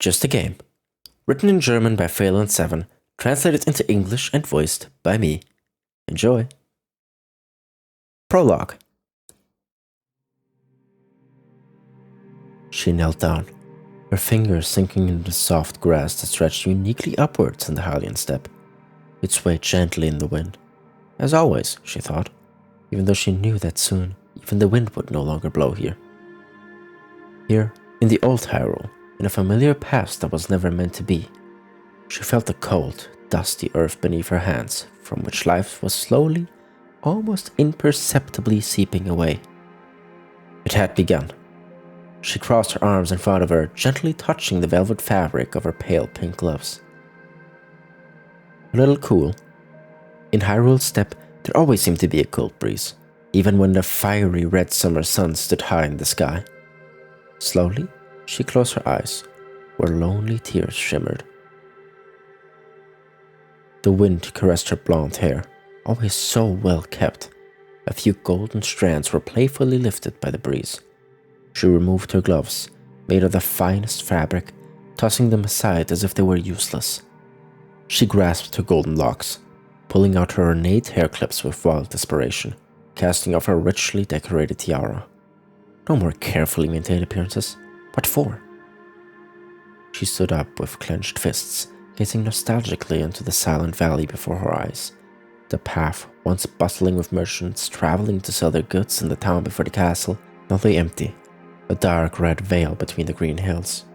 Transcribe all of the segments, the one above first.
Just a Game. Written in German by Phelan7, translated into English and voiced by me. Enjoy. Prologue. She knelt down, her fingers sinking into the soft grass that stretched uniquely upwards in the Harling steppe. It swayed gently in the wind. As always, she thought, even though she knew that soon even the wind would no longer blow here. Here, in the old Hyrule, in a familiar past that was never meant to be, she felt the cold, dusty earth beneath her hands, from which life was slowly, almost imperceptibly seeping away. It had begun. She crossed her arms in front of her, gently touching the velvet fabric of her pale pink gloves. A little cool. In Hyrule's steppe, there always seemed to be a cold breeze, even when the fiery red summer sun stood high in the sky. Slowly, she closed her eyes, where lonely tears shimmered. The wind caressed her blonde hair, always so well kept. A few golden strands were playfully lifted by the breeze. She removed her gloves, made of the finest fabric, tossing them aside as if they were useless. She grasped her golden locks, pulling out her ornate hair clips with wild desperation, casting off her richly decorated tiara. No more carefully maintained appearances. What for? She stood up with clenched fists, gazing nostalgically into the silent valley before her eyes. The path, once bustling with merchants traveling to sell their goods in the town before the castle, now lay empty, a dark red veil between the green hills.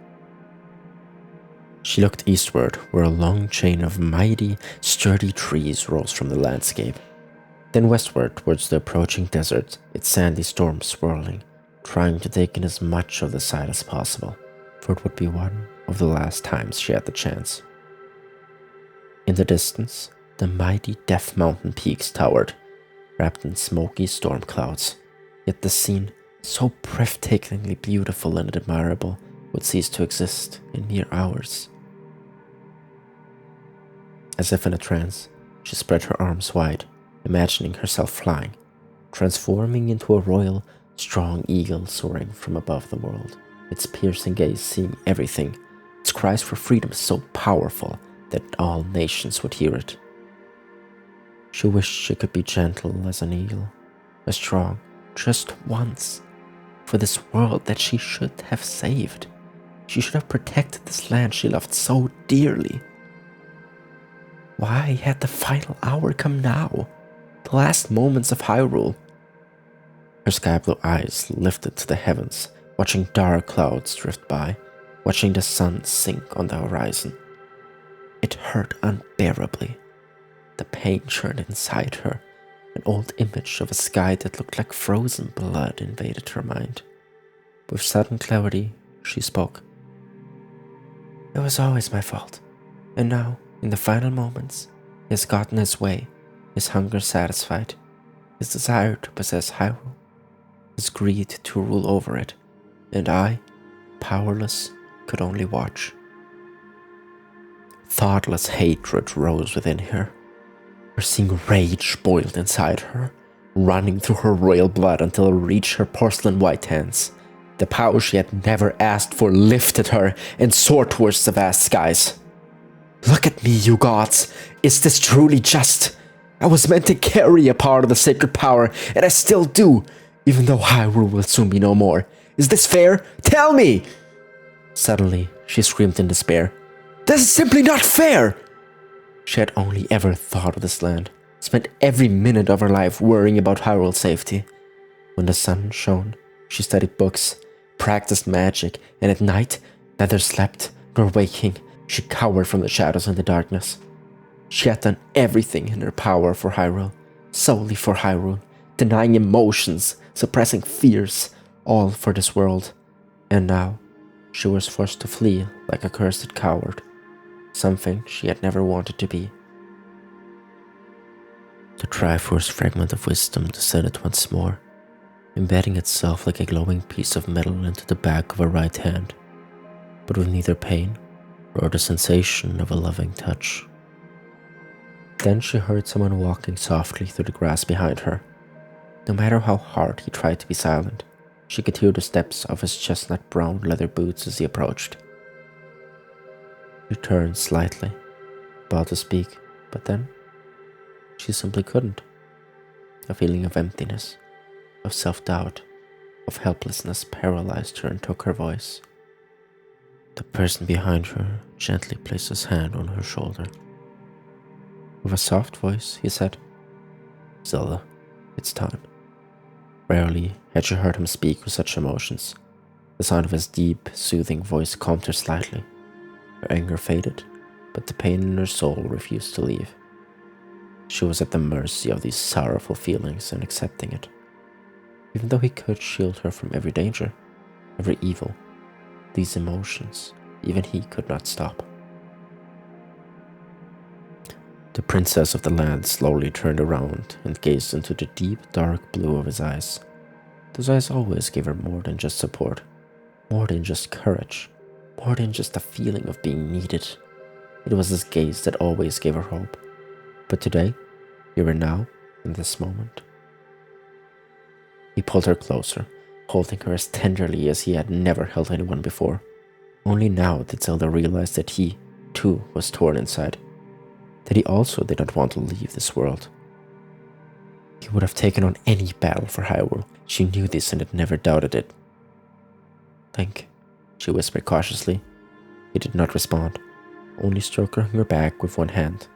She looked eastward, where a long chain of mighty, sturdy trees rose from the landscape. Then westward towards the approaching desert, its sandy storm swirling, trying to take in as much of the sight as possible, for it would be one of the last times she had the chance. In the distance, the mighty Death Mountain peaks towered, wrapped in smoky storm clouds, yet the scene, so breathtakingly beautiful and admirable, would cease to exist in mere hours. As if in a trance, she spread her arms wide, imagining herself flying, transforming into a royal, strong eagle soaring from above the world, its piercing gaze seeing everything, its cries for freedom so powerful that all nations would hear it. She wished she could be gentle as an eagle, as strong, just once, for this world that she should have saved. She should have protected this land she loved so dearly. Why had the final hour come now? The last moments of Hyrule? Her sky-blue eyes lifted to the heavens, watching dark clouds drift by, watching the sun sink on the horizon. It hurt unbearably. The pain churned inside her. An old image of a sky that looked like frozen blood invaded her mind. With sudden clarity, she spoke. It was always my fault, and now, in the final moments, he has gotten his way, his hunger satisfied, his desire to possess Hyrule, his greed to rule over it, and I, powerless, could only watch. Thoughtless hatred rose within her. Her seeing rage boiled inside her, running through her royal blood until it reached her porcelain white hands. The power she had never asked for lifted her and soared towards the vast skies. Look at me, you gods! Is this truly just? I was meant to carry a part of the sacred power, and I still do, even though Hyrule will soon be no more. Is this fair? Tell me! Suddenly, she screamed in despair. This is simply not fair! She had only ever thought of this land, spent every minute of her life worrying about Hyrule's safety. When the sun shone, she studied books, practiced magic, and at night, neither slept nor waking, she cowered from the shadows and the darkness. She had done everything in her power for Hyrule, solely for Hyrule, denying emotions, suppressing fears, all for this world. And now, she was forced to flee like a cursed coward, something she had never wanted to be. The Triforce fragment of wisdom descended once more, embedding itself like a glowing piece of metal into the back of her right hand, but with neither pain or the sensation of a loving touch. Then she heard someone walking softly through the grass behind her. No matter how hard he tried to be silent, she could hear the steps of his chestnut brown leather boots as he approached. She turned slightly, about to speak, but then she simply couldn't. A feeling of emptiness, of self-doubt, of helplessness paralyzed her and took her voice. The person behind her gently placed his hand on her shoulder. With a soft voice, he said, "Zelda, it's time." Rarely had she heard him speak with such emotions. The sound of his deep, soothing voice calmed her slightly. Her anger faded, but the pain in her soul refused to leave. She was at the mercy of these sorrowful feelings and accepting it. Even though he could shield her from every danger, every evil, these emotions, even he could not stop. The princess of the land slowly turned around and gazed into the deep, dark blue of his eyes. Those eyes always gave her more than just support, more than just courage, more than just a feeling of being needed. It was his gaze that always gave her hope. But today, here and now, in this moment, he pulled her closer, holding her as tenderly as he had never held anyone before. Only now did Zelda realize that he, too, was torn inside, that he also did not want to leave this world. He would have taken on any battle for Hyrule. She knew this and had never doubted it. "Link," she whispered cautiously. He did not respond, only stroking her back with one hand.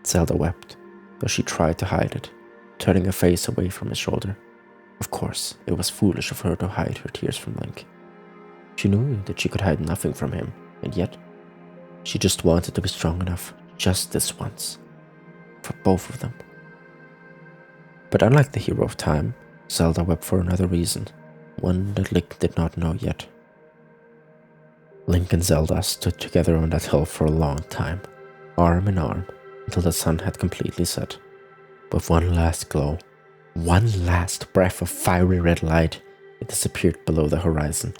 Zelda wept, though she tried to hide it, turning her face away from his shoulder. Of course, it was foolish of her to hide her tears from Link. She knew that she could hide nothing from him, and yet, she just wanted to be strong enough, just this once, for both of them. But unlike the hero of time, Zelda wept for another reason, one that Link did not know yet. Link and Zelda stood together on that hill for a long time, arm in arm, until the sun had completely set. With one last glow, one last breath of fiery red light, it disappeared below the horizon.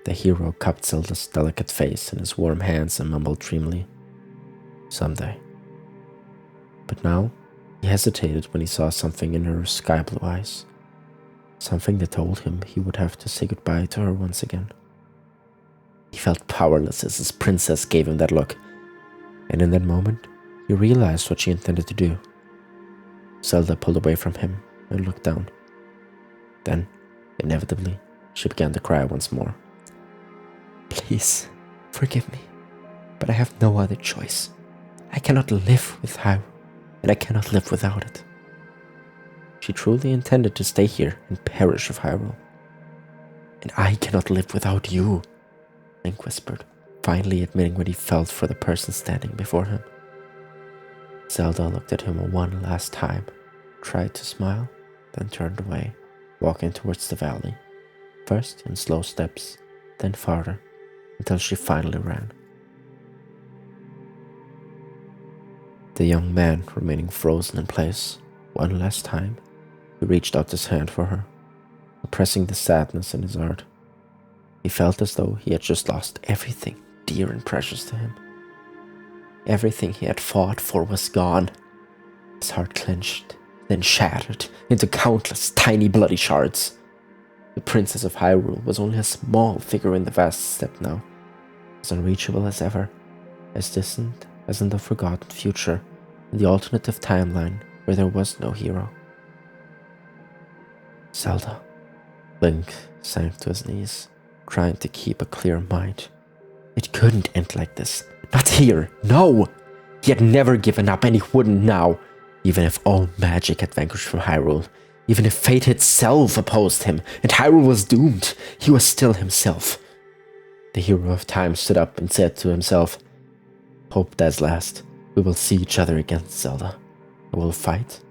The hero cupped Zelda's delicate face in his warm hands and mumbled dreamily, "Someday." But now, he hesitated when he saw something in her sky-blue eyes. Something that told him he would have to say goodbye to her once again. He felt powerless as his princess gave him that look, and in that moment, he realized what she intended to do. Zelda pulled away from him and looked down. Then, inevitably, she began to cry once more. "Please, forgive me, but I have no other choice. I cannot live with Hyrule, and I cannot live without it." She truly intended to stay here and perish with Hyrule. "And I cannot live without you," Link whispered, finally admitting what he felt for the person standing before him. Zelda looked at him one last time, tried to smile, then turned away, walking towards the valley, first in slow steps, then farther, until she finally ran. The young man remaining frozen in place, one last time, he reached out his hand for her, oppressing the sadness in his heart. He felt as though he had just lost everything dear and precious to him. Everything he had fought for was gone. His heart clenched, then shattered into countless tiny bloody shards. The Princess of Hyrule was only a small figure in the vast steppe now, as unreachable as ever, as distant as in the forgotten future, in the alternative timeline where there was no hero. "Zelda." Link sank to his knees, trying to keep a clear mind. It couldn't end like this. Not here, no! He had never given up, and he wouldn't now. Even if all magic had vanquished from Hyrule, even if fate itself opposed him, and Hyrule was doomed, he was still himself. The hero of time stood up and said to himself, "Hope does last. We will see each other again, Zelda. I will fight,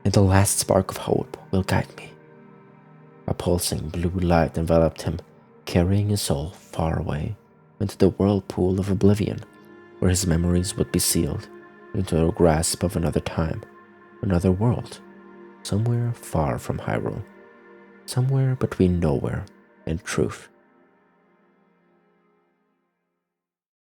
and the last spark of hope will guide me." A pulsing blue light enveloped him, carrying his soul far away into the whirlpool of oblivion, where his memories would be sealed into the grasp of another time, another world, somewhere far from Hyrule, somewhere between nowhere and truth.